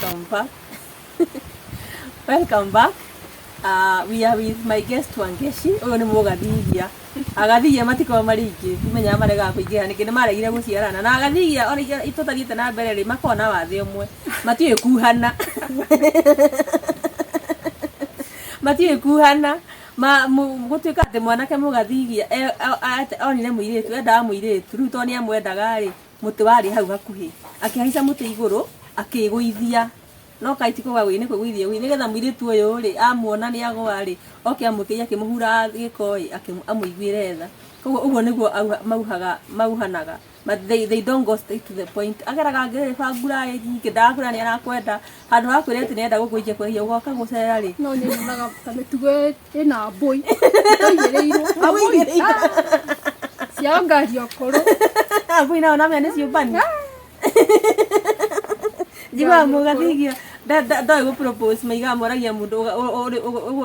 welcome back. Welcome back. We are with my guest Wangeci. Uyu ni mugathithia. Agathithia matiko maringi. Imenya marega kuingira nikini maregire guciarana. Na agathithia ona itutariite na mbere ri makona wathi umwe. Matiwe kuhana. Matiwe kuhana. Gutwika ati mwanake mugathithia onire muiritu enda muiritu riu to ni amwendaga ri muti wari hau hakuhi akihaica muti iguru akiguithia no kaitiko gwa ni kuguithia ni getha muiritu uyu ri amuona ni agwa ri oke amukiya akimuhura gikoi amuiguire tha koguo uguo niguo mauhanaga but they don't go straight to the point ageraga ngere bangura nyingi ndakura ni arakwenda handu hakwire ati nenda gukuije kwehia ugoka gucera ri no ni naga tametuge ina boy toireiro aboy cia ngari okoro aboy na ona mene ciubani jiwa mugathigia ndoi go propose maiga moragia mundu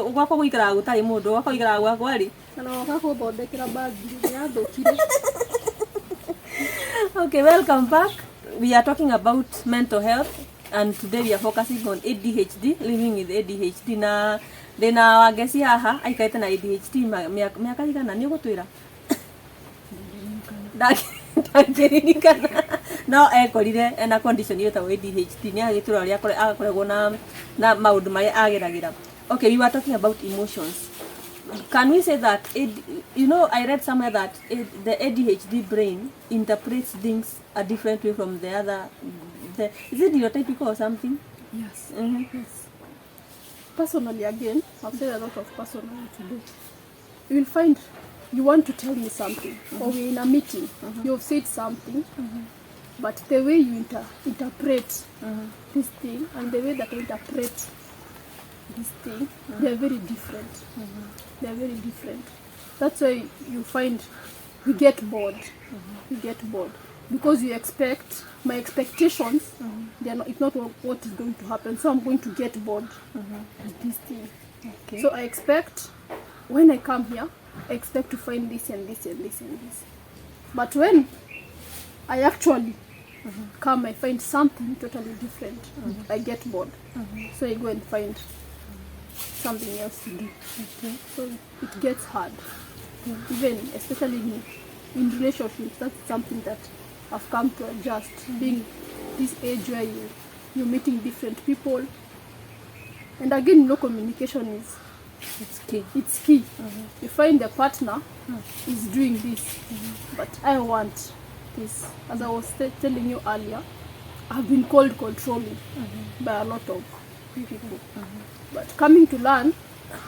ugakwa guikara gutari mundu ugakwa guikara gwakwa ri no gakwa thondekera bagi ya thukire. Okay, welcome back. We are talking about mental health and today we are focusing on ADHD, living with ADHD. Na ndina Wangeci haha aikaite na ADHD miaka igana ni gutwira ndakiririkana no ekorire ena condition yeta ADHD ni agitura ria akoragwo na maundu mari ageragira. Okay, we were talking about emotions. Can we say that I read somewhere that the ADHD brain interprets things a different way from the other. Is it neurotypical or something? Yes. Yes. Personally, again, I've said a lot of personally today. You will find you want to tell me something, or we're in a meeting, you've said something, but the way you interpret this thing and the way that I interpret this thing, they're very different. They're very different. That's why you find you get bored. You get bored because you expect my expectations. They're not. It's not what is going to happen. So I'm going to get bored with this thing. Okay. So I expect when I come here, I expect to find this and this and this and this. But when I actually come, I find something totally different. I get bored. So I go and find something else to do. Okay. So it gets hard. Even especially in relationships, that's something that I've come to adjust. Being this age where you're meeting different people, and again, communication it's key. It's key. You find the partner is doing this, but I want this. As I was telling you earlier, I've been called controlling by a lot of people. But coming to learn,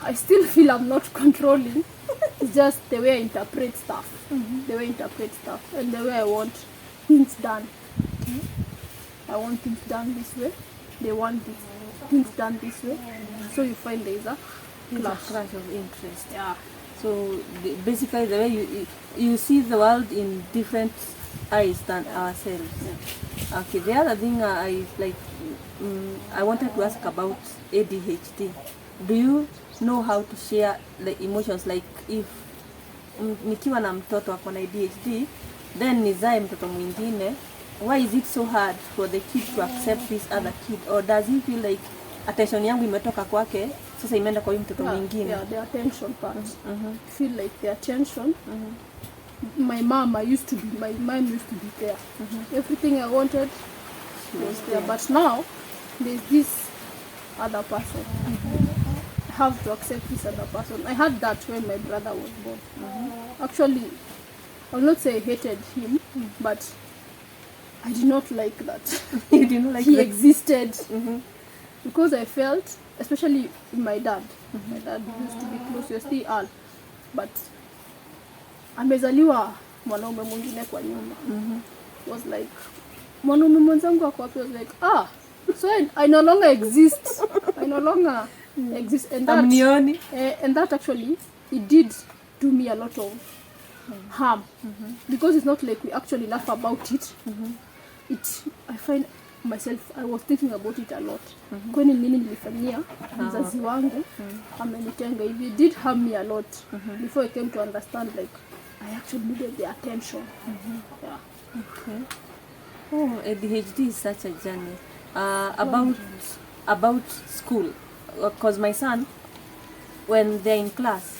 I still feel I'm not controlling. It's just the way I interpret stuff. The way I interpret stuff and the way I want things done. I want things done this way. They want things done this way. So you find there's a clash of interest. Yeah. So basically the way you see the world in different eyes than ourselves. Yeah. Okay, the other thing I wanted to ask about ADHD. Do you know how to share the emotions? Like if nikiwa na mtoto ako na ADHD, then nizae mtoto mwingine, why is it so hard for the kid to accept this other kid? Or does he feel like attention yangu imetoka kwake, sasa imeenda kwa huyu mtoto mwingine? Yeah, the attention part. Feel like the attention. My mom used to be there. Everything I wanted was there. But now there's this other person. I have to accept this other person. I had that when my brother was born. Actually, I will not say I hated him, but I did not like that. You did not like he that? existed. Because I felt, especially my dad. My dad used to be close, we still are. But amezaliwa mwanaume mwingine kwa nyuma. Was like, mwanaume mwenzangu ako wapi? Was like, so I no longer exist. I no longer exist. And that actually, it did do me a lot of harm. Because it's not like we actually laugh about it. I find myself, I was thinking about it a lot. Kwani nini nilifanyia mzazi wangu amenitenga hivi. It did harm me a lot before I came to understand like I actually needed the attention. Yeah. Okay. Oh, ADHD is such a journey. about school, because my son, when they're in class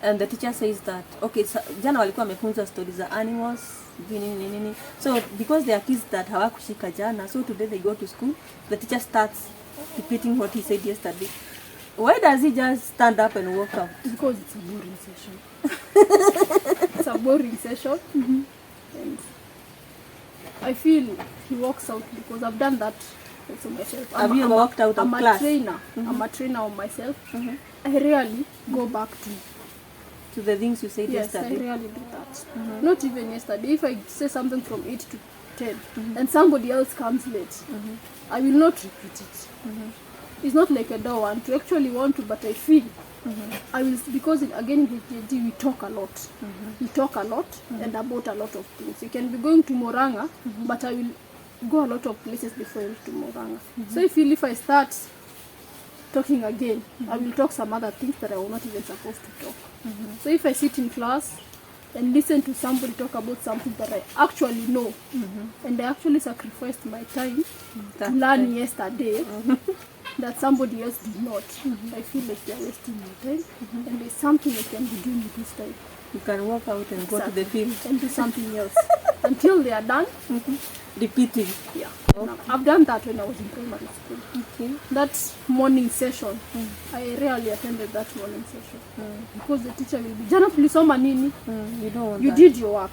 and the teacher says that okay, jana walikuwa wamefunza stories za animals nini, so because they are kids that hawakushika jana, so today they go to school, the teacher starts repeating what he said yesterday. Why does he just stand up and walk out? Because it's a boring session. It's a boring session. And I feel he walks out because I've done that also myself. Have you walked out of class? I'm a trainer of myself. I rarely go back to the things you said yesterday. Yes, I rarely do that. Not even yesterday. If I say something from 8 to 10 and somebody else comes late, I will not repeat it. It's not like I don't want to. Actually want to, but I feel I will, because again in ADHD we talk a lot. We talk a lot and about a lot of things. You can be going to Moranga, but I will go a lot of places before I reach to Moranga. So I feel if I start talking again, I will talk some other things that I was not even supposed to talk. So if I sit in class and listen to somebody talk about something that I actually know, and I actually sacrificed my time to learn yesterday, that somebody else did not, I feel like they are wasting my time, and there's something I can be doing with this time. You can walk out and go to the field and do something else until they are done. Repeating. Yeah. Okay. I've done that when I was in primary school. Okay. That morning session, I rarely attended that morning session because the teacher will be, jana tulisoma nini? You don't want you that. Did your work.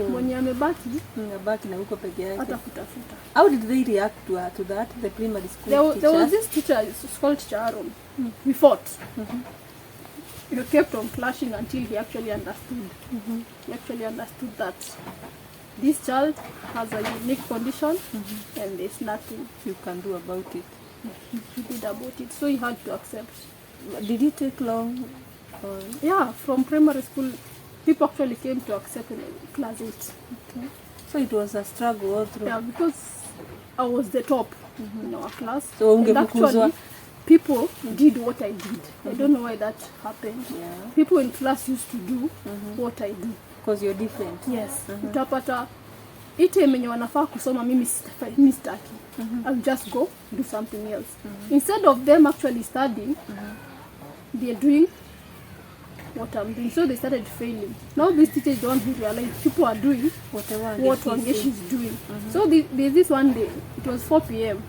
Mwenye amebaki na huko peke yake. Hata kutafuta. How did they react to that, the primary school teacher? There was this teacher, school teacher Aaron. We fought. We kept on clashing until he actually understood. He actually understood that this child has a unique condition and there's nothing you can do about it. He did about it, so he had to accept. Did it take long? Yeah, from primary school, people actually came to accept in class 8. Okay. So it was a struggle all through. Yeah, because I was the top in our class. So and actually, people did what I did. I don't know why that happened. Yeah. People in class used to do what I do. Because you're different. Yes. Utapata ite menye wanafaa kusoma mimi sitaki. I'll just go do something else. Instead of them actually studying, they're doing what I'm doing. So they started failing. Now these teachers don't realize people are doing what Wangeci is doing. So there's this one day, it was 4 p.m.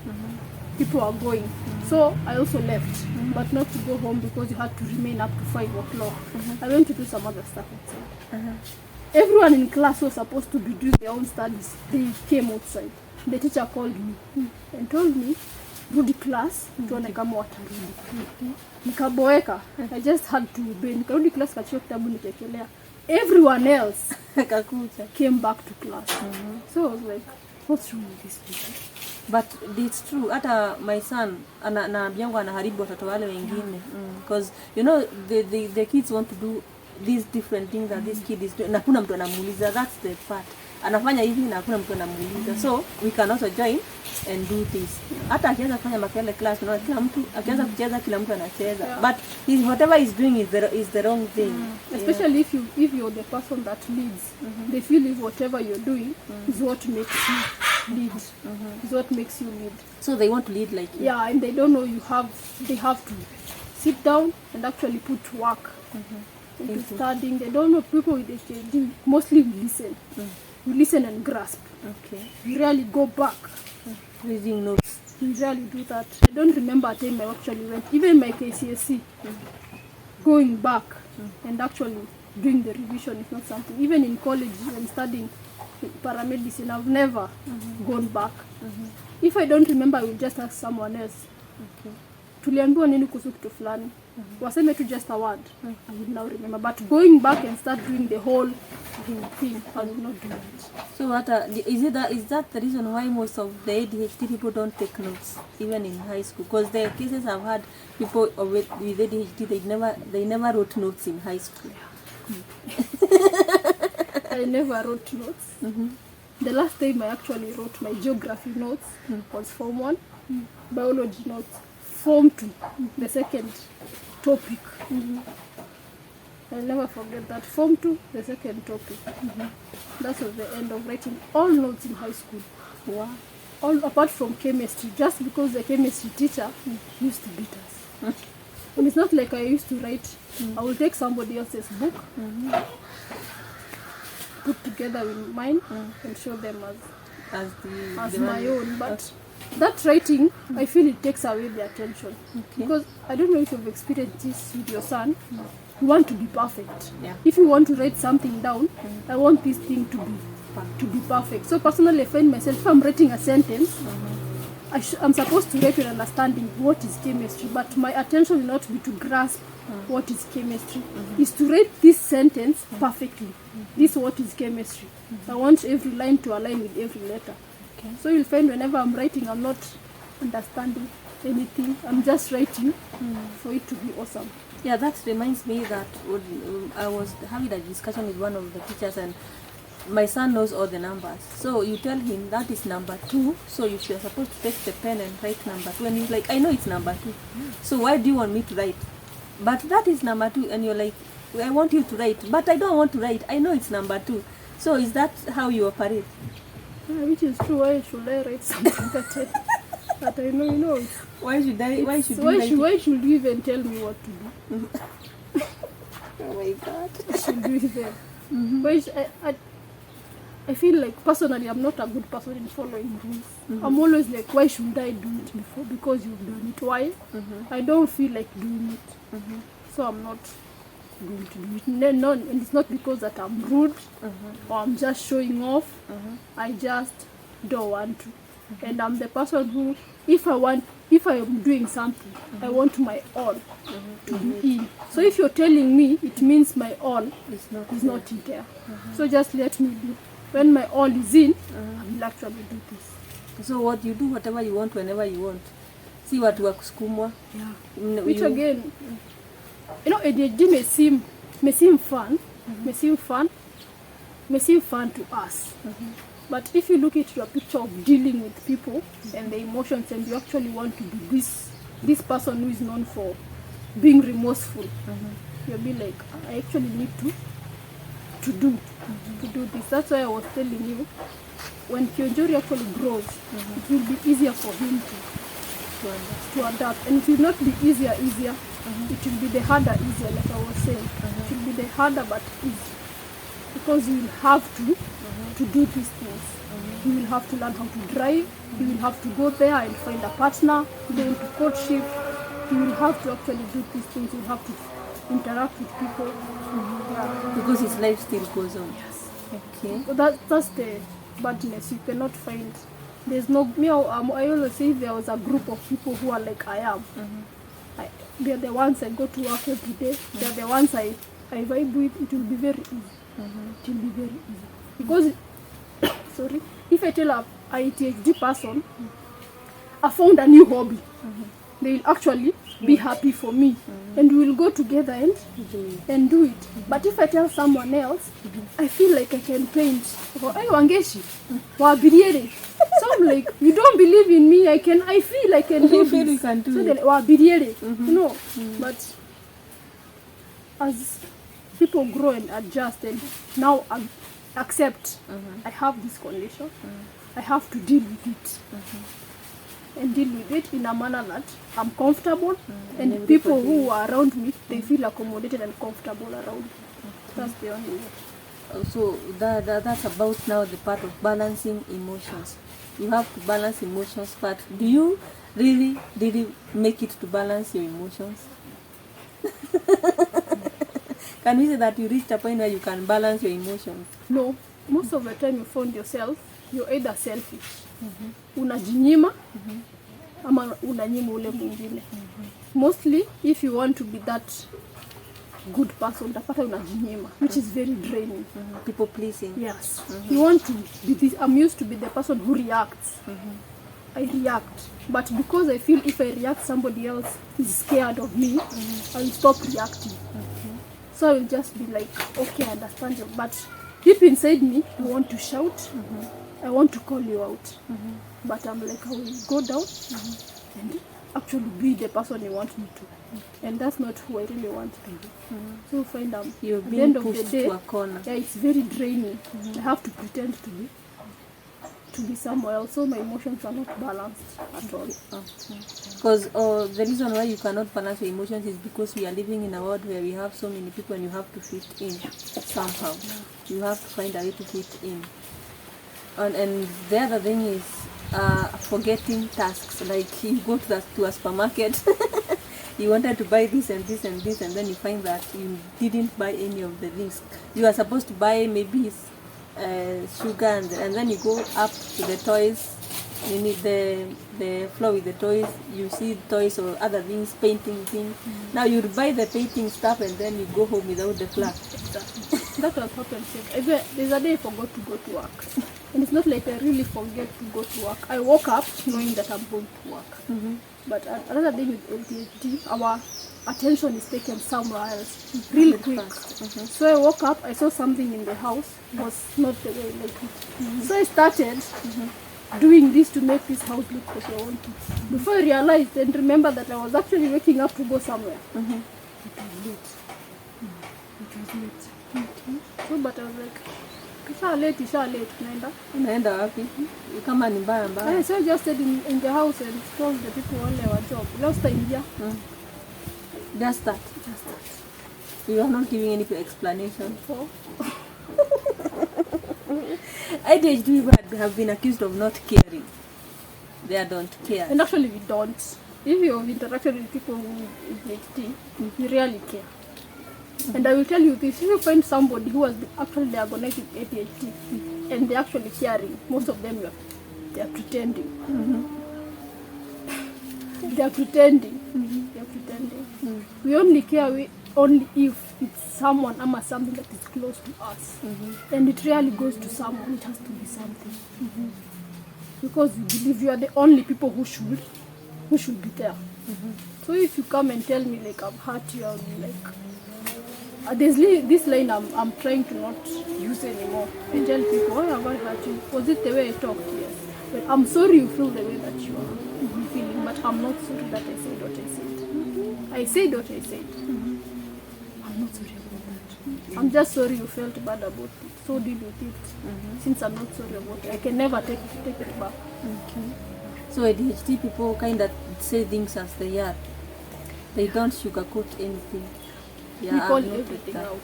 People are going. So I also left, but not to go home because you had to remain up to 5 o'clock. I went to do some other stuff outside. Everyone in class was supposed to be doing their own studies. They came outside. The teacher called me and told me, rudi class, tuone kama watarudi. Nikaboeka. I just had to obey. Nikarudi class kachukua kitabu nikekelea. Everyone else came back to class. So I was like, what's wrong with this people? But it's true. Hata my son anaambiangu anaharibu watoto wale wengine because you know the kids want to do these different things that this kid is doing. Na kuna mtu anamuuliza, that's the part. Anafanya hivi na kuna mtu anamuuliza. So we can also join and do this. Hata akianza kufanya makele class, na kila mtu akianza kucheza kila mtu anacheza. But whatever he's doing is the wrong thing. Especially if you're the person that leads. They feel if whatever you're doing is what makes you lead. Is what makes you lead. So they want to lead like you. Yeah, and they don't know they have to sit down and actually put work into studying. They don't know. People with ADHD mostly listen. We listen and grasp. Okay. We rarely go back. Reading notes. We rarely do that. I don't remember a time I actually went, even my KCSE, going back and actually doing the revision is not something. Even in college, when studying paramedicine, I've never gone back. If I don't remember, I will just ask someone else. Okay. Tuliambiwa nini kuhusu kitu fulani? Waseme to just a word. I will now remember. But going back and start doing the whole thing, I will not do it. So is that the reason why most of the ADHD people don't take notes even in high school? Because the cases I've had people with ADHD, they never wrote notes in high school. I never wrote notes. The last time I actually wrote my geography notes was Form 1, biology notes, Form 2, the second topic. I'll never forget that. Form 2, the second topic. That was the end of writing all notes in high school. Wow. all apart from chemistry, just because the chemistry teacher used to beat us. And it's not like I used to write. I will take somebody else's book, put together with mine, and show them as my own. But that writing, I feel it takes away the attention. Because I don't know if you've experienced this with your son. You want to be perfect. If you want to write something down, I want this thing to be perfect. So personally, I find myself, if I'm writing a sentence, I'm supposed to write with understanding what is chemistry, but my attention will not be to grasp what is chemistry. Is to write this sentence perfectly. This what is chemistry. I want every line to align with every letter. So you'll find whenever I'm writing, I'm not understanding anything. I'm just writing for it to be awesome. Yeah, that reminds me that I was having a discussion with one of the teachers, and my son knows all the numbers. So you tell him that is number 2, so you are supposed to take the pen and write number 2. And he's like, I know it's number 2. So why do you want me to write? But that is number 2. And you're like, I want you to write. But I don't want to write. I know it's number 2. So is that how you operate? Yeah, which is true. Why should I write something that I know you know? Why should you even tell me what to do? Oh my God. I should do it then. I feel like personally I'm not a good person in following rules. I'm always like, why should I do it before? Because you've done it. Why? I don't feel like doing it. So I'm not going to do it. No, and it's not because that I'm rude or I'm just showing off. I just don't want to. And I'm the person who, if I am doing something, I want my all to be in. So if you're telling me, it means my all is not in there. So just let me do. When my all is in, I will actually do this. So what you do, whatever you want, whenever you want. See what works, kukumwa. Yeah. Which again, ADHD may seem fun, may seem fun to us. But if you look at your picture of dealing with people and the emotions, and you actually want to be this person who is known for being remorseful, you'll be like, I actually need to do this. That's why I was telling you, when Kionjori actually grows, it will be easier for him to adapt. And it will not be easier. It will be the harder easier, like I was saying. It will be the harder but easy. Because you will have to do these things. You will have to learn how to drive. You will have to go there and find a partner, go into courtship. You will have to actually do these things. You will have to interact with people. Because his life still goes on. Yes. Okay. So that's the badness. You cannot find. There's no. I always say there was a group of people who are like I am. They're the ones I go to work every day. They're the ones I vibe with. It will be very easy. It will be very easy. Because, sorry, if I tell a ADHD person, I found a new hobby, they will actually be happy for me, and we will go together and do it. But if I tell someone else, I feel like I can paint. Hey, Wangeci, wabiriere. So I'm like, you don't believe in me? I feel I can do this. You can do so it. they're like, wabiriere. But as people grow and adjust and now accept, I have this condition, I have to deal with it. And deal with it in a manner that I'm comfortable, and people who are around me, they feel accommodated and comfortable around me. That's the only way. So that's about now the part of balancing emotions. You have to balance emotions, but do you really make it to balance your emotions? Can we say that you reached a point where you can balance your emotions? No. Most of the time you find yourself, you're either selfish. Unajinyima, ama unanyima ule mwingine. Mostly, if you want to be that good person, utapata unajinyima, which is very draining. People pleasing. Yes. You want to be this. I'm used to be the person who reacts. I react. But because I feel if I react, somebody else is scared of me, I will stop reacting. So I will just be like, okay, I understand you. But deep inside me, I want to shout. I want to call you out. But I'm like, I will go down and actually be the person you want me to. And that's not who I really want to be. So find out at You're the being end of pushed the day, to a corner. yeah, it's very draining. I have to pretend to to be somewhere else, so my emotions are not balanced at all. Because the reason why you cannot balance your emotions is because we are living in a world where we have so many people and you have to fit in somehow. You have to find a way to fit in. And the other thing is forgetting tasks. Like you go to a supermarket, you wanted to buy this and this and this, and then you find that you didn't buy any of the things. You are supposed to buy maybe sugar, and then you go up to the toys. You need the floor with the toys. You see toys or other things, painting things. Now you buy the painting stuff and then you go home without the flour. Exactly. That was happened. There's a day I forgot to go to work, and it's not like I really forget to go to work. I woke up knowing that I'm going to work. But another day with ADHD, our attention is taken somewhere else really quick. So I woke up, I saw something in the house was not the way I like it. So I started doing this to make this house look like I want to. Before I realized and remember that I was actually waking up to go somewhere. It was late. So but I was like, isha late, Unaenda wapi? Kama ni mbaya mbaya. So I just stayed in the house and told the people all our job. Last time, yeah. Just that. You are not giving any explanation. ADHD people have been accused of not caring. They don't care. And actually we don't. If you have interacted with people with ADHD, you really care. And I will tell you this, if you find somebody who has been actually diagnosed with ADHD and they're actually caring, most of them they are pretending. They are pretending. We only care only if it's someone or something that is close to us. And it really goes to someone, it has to be something. Because we believe you are the only people who should be there. So if you come and tell me like I've hurt you, I'll be like, there's this line I'm trying to not use anymore. I tell people, why have I hurt you? Was it the way I talked? Yes. But I'm sorry you feel the way that you are feeling, but I'm not sorry that I said what I said. I said what I said. I'm not sorry about that. I'm just sorry you felt bad about it. So deal with it. Since I'm not sorry about it, I can never take it back. So ADHD people kind of say things as they are. They don't sugarcoat anything. We call everything out.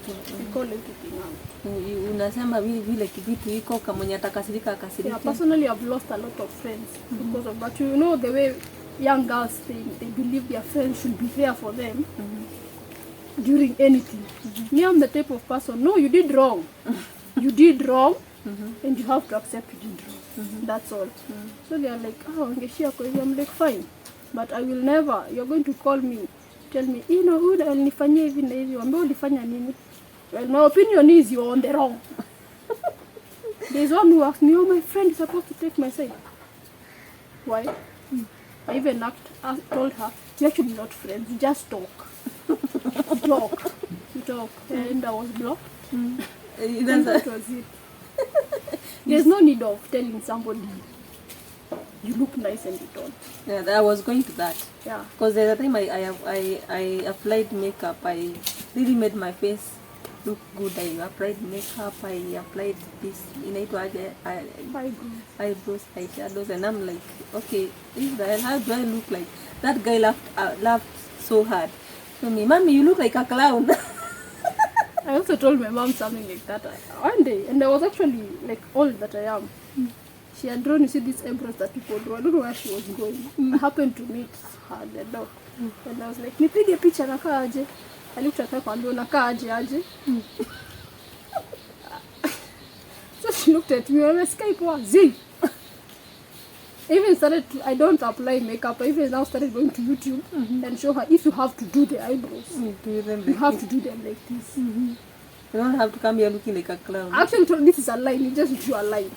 Unasema vile kitu iko kama mwenye atakasirika akasirika. Yeah, personally I've lost a lot of friends because of that. You know the way young girls they believe their friends should be there for them during anything. Me, I'm the type of person, no, you did wrong. You did wrong and you have to accept you did wrong. That's all. So they are like, Wangeci, I'm like, fine. But I will never, you're going to call me, tell me, you know, alinifanyia hivi na hivi, ambao ulifanya nini? Well, my opinion is you're on the wrong. There's one who asked me, my friend is supposed to take my side. Why? I even told her, we're actually not friends, we just talk. We talk. And I was blocked. And that was it. There's no need of telling somebody you look nice and you don't. Yeah, I was going to that. Yeah. Because the time I applied makeup, I really made my face look good. I applied makeup, I applied this, eyebrows, eyeshadows, and I'm like, okay, how do I look like? That guy laughed so hard. So me, mommy, you look like a clown. I also told my mom something like that one day, and I was actually like old that I am. She had drawn, you see, these eyebrows that people do. I don't know where she was going. I happened to meet her at the door. And I was like, nipige picha nakaa aje. I looked at her and nakaa aje. So she looked at me and I Skype was Z. Even started to, I don't apply makeup. I even now started going to YouTube and show her if you have to do the eyebrows. You have to do them like this. You don't have to come here looking like a clown. I actually told this is a line. You just draw a line.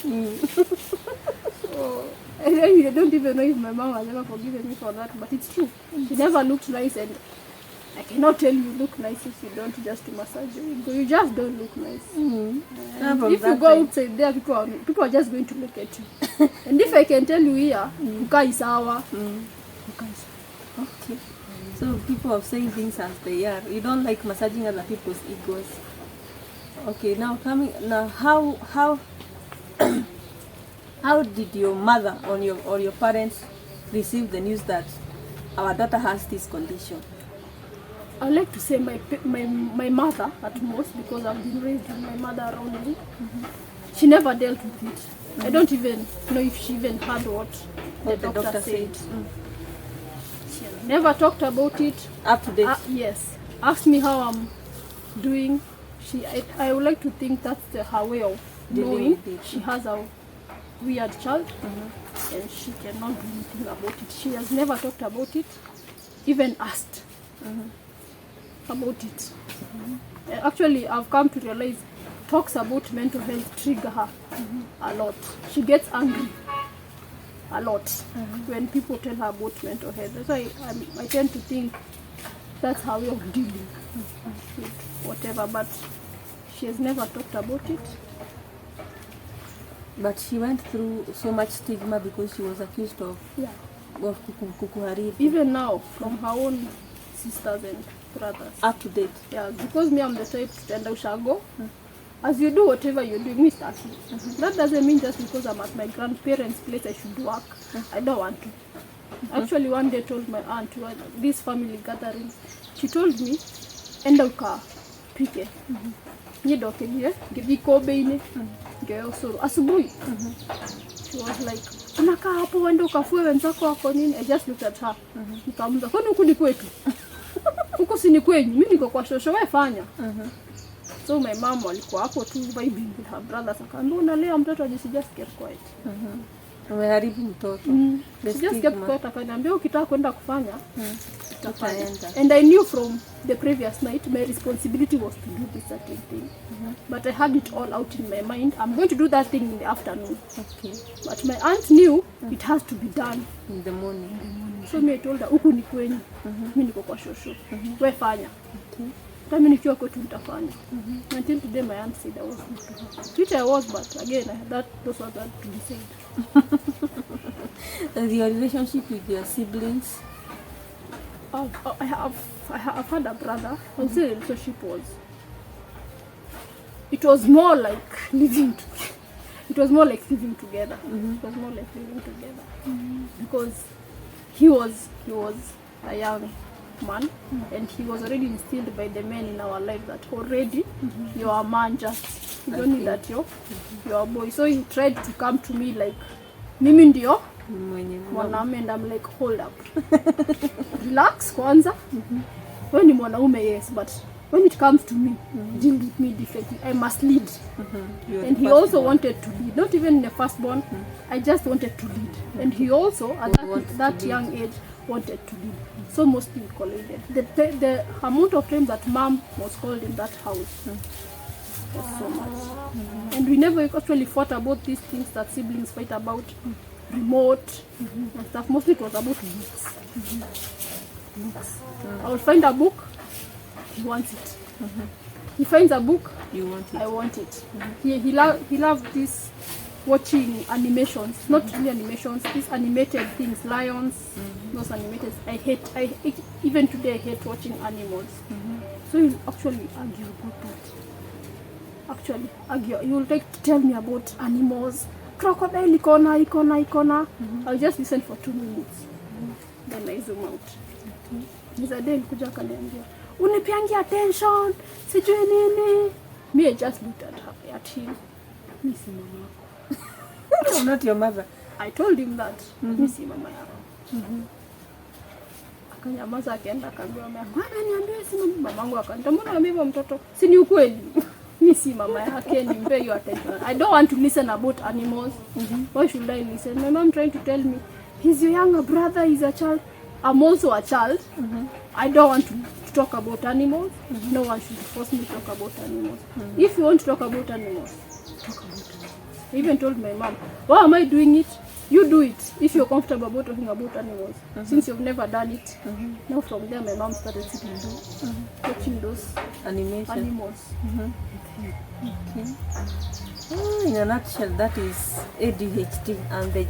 So, I don't even know if my mom has ever forgiven me for that, but it's true. She never looked nice, and I cannot tell you look nice if you don't just to massage you. You just don't look nice. If you go outside there, people are just going to look at you. And if I can tell you here, ukai sawa. Okay. So people are saying things as they are. You don't like massaging other people's egos. Okay, now how How did your mother or your parents receive the news that our daughter has this condition? I like to say my mother at most, because I've been raised with my mother around me. She never dealt with it. I don't even know if she even heard what the doctor said. She never talked about it. Up to date? Yes. Asked me how I'm doing. I would like to think that's her way of knowing she has a weird child, and she cannot do anything about it. She has never talked about it, even asked about it. Actually, I've come to realize talks about mental health trigger her a lot. She gets angry a lot when people tell her about mental health. That's why I tend to think that's her way of dealing with whatever, but she has never talked about it. But she went through so much stigma because she was accused of kukuharibu. Even now, from her own sisters and brothers. Up to date? Yeah, because me, I'm the type to tell ushago. As you do whatever you're doing, me start. That doesn't mean just because I'm at my grandparents' place I should work. I don't want to. Actually, one day I told my aunt, this family gatherings, she told me, enda uka pike. Nyedoke bie, gibiko beine, geo suru. Asubuhi. She was like, unaka hapo wende ukafue wenzako wako nini? I just looked at her. Nikamuza, kwani huku ni kwetu? Huku si ni kwenyu, mimi niko kwa shosho, wewe fanya. So my mom alikuwa hapo tu vibing with her brothers. Akaambia unalea mtoto aje, she just kept quiet. Umeharibu mtoto. She just kept quiet. Akaniambia ukitaka kwenda kufanya utaenda. And I knew from the previous night my responsibility was to do this certain thing. But I had it all out in my mind. I'm going to do that thing in the afternoon. Okay. But my aunt knew it has to be done in the morning. So me I told her huku ni kwenyu. Mimi niko kwa shosho. Wewe fanya. Okay. Kama nikiwa kwetu nitafanya. Until today my aunt said I was good to her. Which I was, but again those were that to be said. Your relationship with your siblings? I have had a brother. I would say the relationship it was more like living together. It was more like living together. It was more like living together. Because he was a young man, and he was already instilled by the men in our life that already you're a man, just you don't need that you're a boy. So he tried to come to me like mimi ndio mwanaume, and I'm like, hold up. Relax kwanza. Wewe ni mwanaume, yes, but when it comes to me, deal with me differently. I must lead. And he also wanted to lead, not even in the firstborn. I just wanted to lead. And he also, at that young age, wanted to lead. So mostly we collided. The amount of time that mom was called in that house was so much. And we never actually fought about these things that siblings fight about, remote and stuff. Mostly it was about books. Books. I will find a book, he wants it. He finds a book, you want it. I want it. He loved this watching animations, not really animations, these animated things, lions, those animated. I even today I hate watching animals. So he'll actually argue about that. He will like to tell me about animals. Crocodile ikona. I'll just listen for 2 minutes. Then I zoom out. There's a day nikuja akaniambia, unipiangia attention, sijui nini. Me, I just looked at him. Mimi si mama yako. I'm not your mother. I told him that. Mimi si mama yako. Akanyamaza, akaenda akaambia mama yangu, niambie si mama yangu. Akaniambia, mbona unamwambia mtoto? Si ni ukweli. Mimi si mama yake, nimpe your attention. I don't want to listen about animals. Why should I listen? My mom trying to tell me, he's your younger brother, he's a child. I'm also a child. I don't want to talk about animals. No one should force me to talk about animals. If you want to talk about animals, talk about animals. I even told my mom, why am I doing it? You do it if you're comfortable about talking about animals. Since you've never done it. Now from there my mom started sitting down, watching those animals. Okay. In a nutshell, that is ADHD and the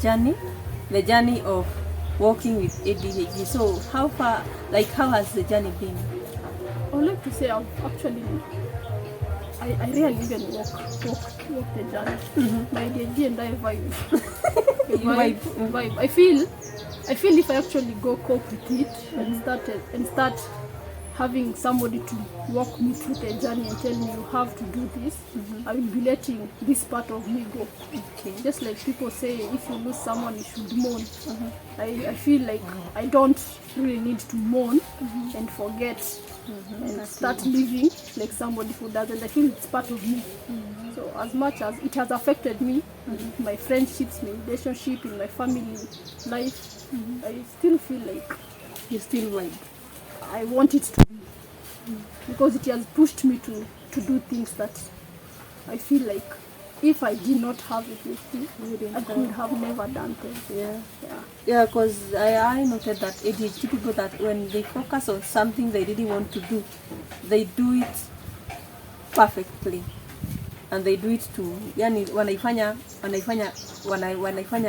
journey of working with ADHD. So how has the journey been? I would like to say I've actually I rarely even walk the journey. My ADHD and I vibe. Vibe. I feel if I actually go cope with it and start having somebody to walk me through the journey and tell me you have to do this, I will be letting this part of me go. Okay. Just like people say, if you lose someone, you should mourn. I feel like I don't really need to mourn and forget and start living like somebody who doesn't. I feel it's part of me. So as much as it has affected me, my friendships, my relationship, in my family life, I still feel like You still vibe. I want it to be, because it has pushed me to do things that I feel like if I did not have it with me, I could have never done things. Yeah, because I noted that ADHD people, that when they focus on something they really want to do, they do it perfectly, and they do it to, yani wanaifanya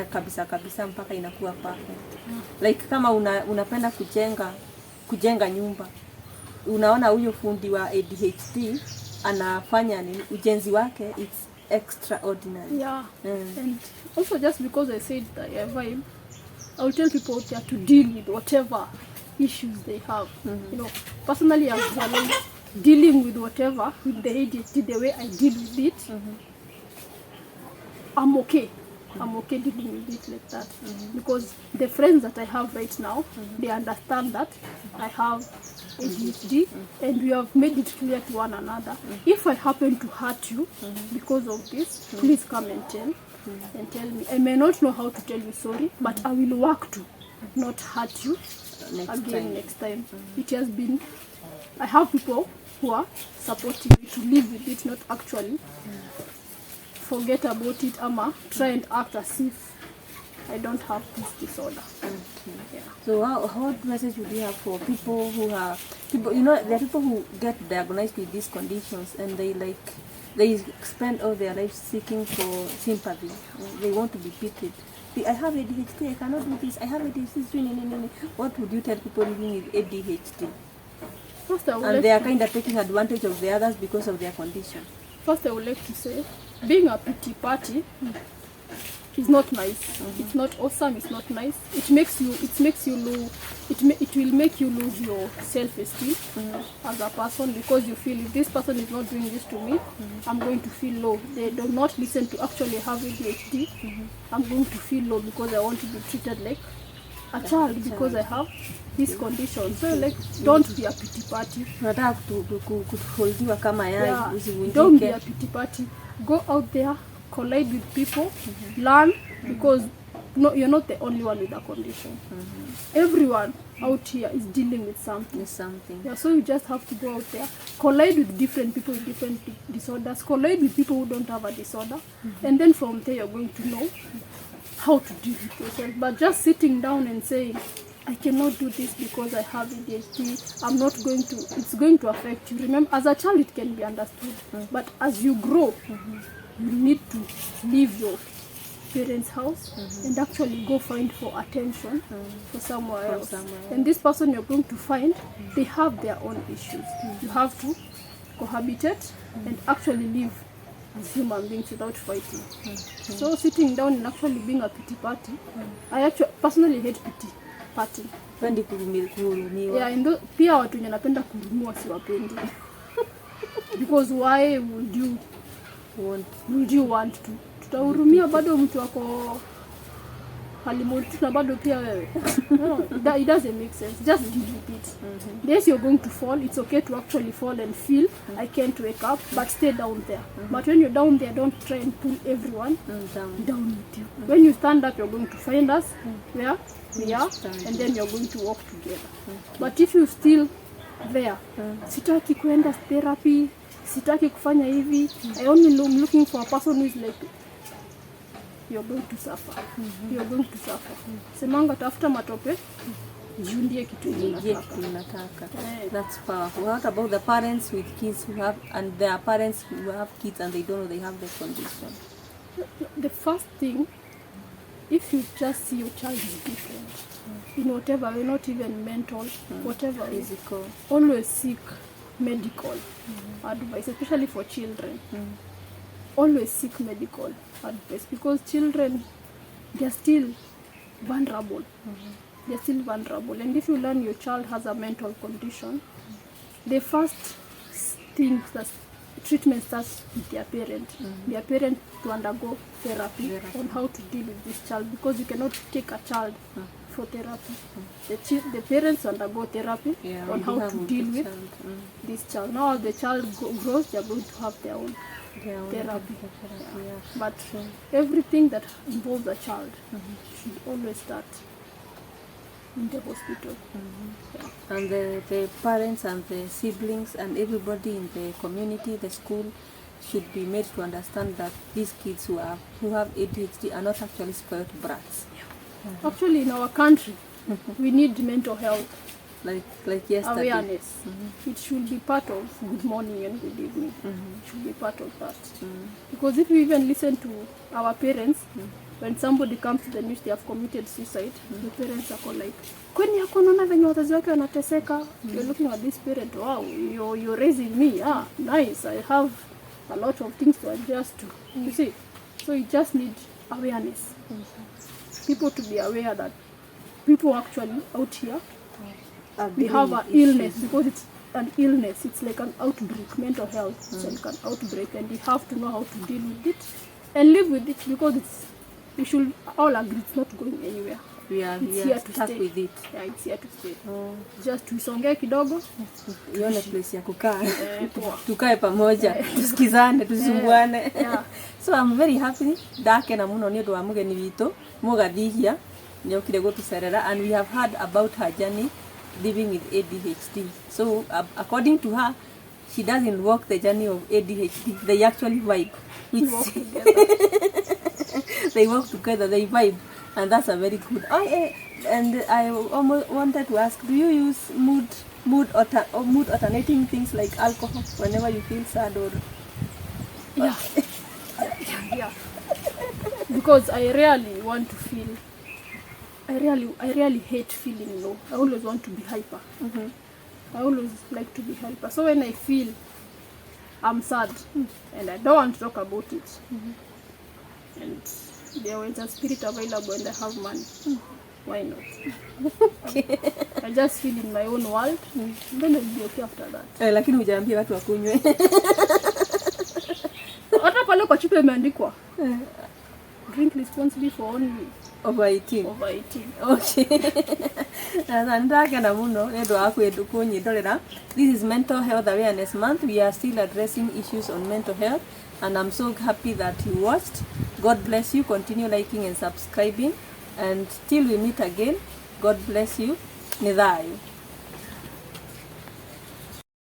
kabisa mpaka inakuwa perfect. Like kama unapenda kujenga nyumba, unaona huyo fundi wa ADHD anafanya ujenzi wake, it's extraordinary. And also, just because I said that I vibe, I will tell people out there to deal with whatever issues they have. You know, personally, I've learned dealing with whatever, with the ADHD, the way I deal with it, I'm okay. I'm okay dealing with it like that, because the friends that I have right now, they understand that I have ADHD, and we have made it clear to one another. If I happen to hurt you because of this, please come and tell me. I may not know how to tell you sorry, but I will work to not hurt you next time. It has been, I have people who are supporting me to live with it, not actually forget about it, ama try and act as if I don't have this disorder. So what message would you have for people who are there are people who get diagnosed with these conditions and they spend all their lives seeking for sympathy. They want to be pitied. I have ADHD, I cannot do this. I have ADHD. What would you tell people living with ADHD? And they are kind of taking advantage of the others because of their condition. First, I would like to say, being a pity party is not nice. It's not awesome. It's not nice. It will make you lose your self-esteem as a person, because you feel if this person is not doing this to me, I'm going to feel low. They do not listen to actually have ADHD. I'm going to feel low because I want to be treated like a child because I have this condition. So like, don't be a pity party. Don't be a pity party. Go out there, collide with people, learn, because no, you're not the only one with a condition. Everyone out here is dealing with something. Yeah, so you just have to go out there, collide with different people with different disorders, collide with people who don't have a disorder, and then from there you're going to know how to deal with yourself. But just sitting down and saying, I cannot do this because I have ADHD, I'm not going to, it's going to affect you. Remember, as a child it can be understood, but as you grow, you need to leave your parents' house and actually go find for attention for somewhere else. And this person you're going to find, they have their own issues. You have to cohabitate and actually live as human beings without fighting. So sitting down and actually being a pity party, I actually personally hate pity party. Yeah, and pia watu wenye napenda kuhurumiwa siwapendi. Because why would you want to? Tutahurumia bado mtu wako halimoti na bado pia wewe. No, it doesn't make sense. Just deal with it. Yes, you're going to fall. It's okay to actually fall and feel I can't wake up, but stay down there. But when you're down there, don't try and pull everyone down with you. When you stand up, you're going to find us where we are, and then you're going to walk together. But if you're still there, sitaki kuenda therapy, sitaki kufanya hivi, I only looking for a person who is like, you're going to suffer. You're going to suffer. Semanga tafuta matope, jiundie kitu unataka. That's powerful. What about the parents with kids who have, and there are parents who have kids and they don't know they have the condition? The first thing, if you just see your child is different, in whatever way, not even mental, whatever physical, always seek medical advice, especially for children. Always seek medical advice, because children, they're still vulnerable. They're still vulnerable. And if you learn your child has a mental condition, the first thing that treatment starts with their parent. Their parent to undergo therapy on how to deal with this child, because you cannot take a child for therapy. The parents undergo therapy on how to deal with this child. Now the child grows, they are going to have their own therapy. But everything that involves a child should always start in the hospital. And the parents and the siblings and everybody in the community, the school, should be made to understand that these kids who have ADHD are not actually spoiled brats. Actually, in our country, we need mental health like yesterday. Awareness. It should be part of good morning and good evening. It should be part of that. Because if we even listen to our parents, when somebody comes to the news they have committed suicide, the parents are like, kwani yako naona venye wazazi wake wanateseka? You're looking at this parent, wow, you're raising me. Nice, I have a lot of things to adjust to. You see? So you just need awareness. People to be aware that people actually out here, we have an illness, because it's an illness. It's like an outbreak. Mental health is like an outbreak, and you have to know how to deal with it and live with it, because we should all agree it's not going anywhere. It's here to stay. With it. Yeah, it's here to stay. Just tuisongee kidogo. Ione place ya kukaa. Tukae pamoja, tusikizane, tusumbuane. So I'm very happy dake na muno ni wa mugeni witu mugathihia nyokire gutucerera, and we have heard about her journey living with ADHD. So according to her, she doesn't walk the journey of ADHD. They actually vibe. They work together, they vibe, and that's a very good. And I almost wanted to ask, do you use mood alternating things like alcohol whenever you feel sad or? Yeah. Because I really want to feel. I really hate feeling low. I always want to be hyper. I always like to be hyper. So when I feel I'm sad and I don't want to talk about it, and there is a spirit available and I have money, why not? I just feel in my own world, and then I'll be okay after that. Lakini hujaambia watu wakunywe. Hata pale kwa chupa imeandikwa drink responsibly for only over 18. Okay. Nandake na muno endo akwedu kunyidorera. This is Mental Health Awareness Month. We are still addressing issues on mental health, and I'm so happy that you watched. God bless you. Continue liking and subscribing, and till we meet again, God bless you. Nidhayo.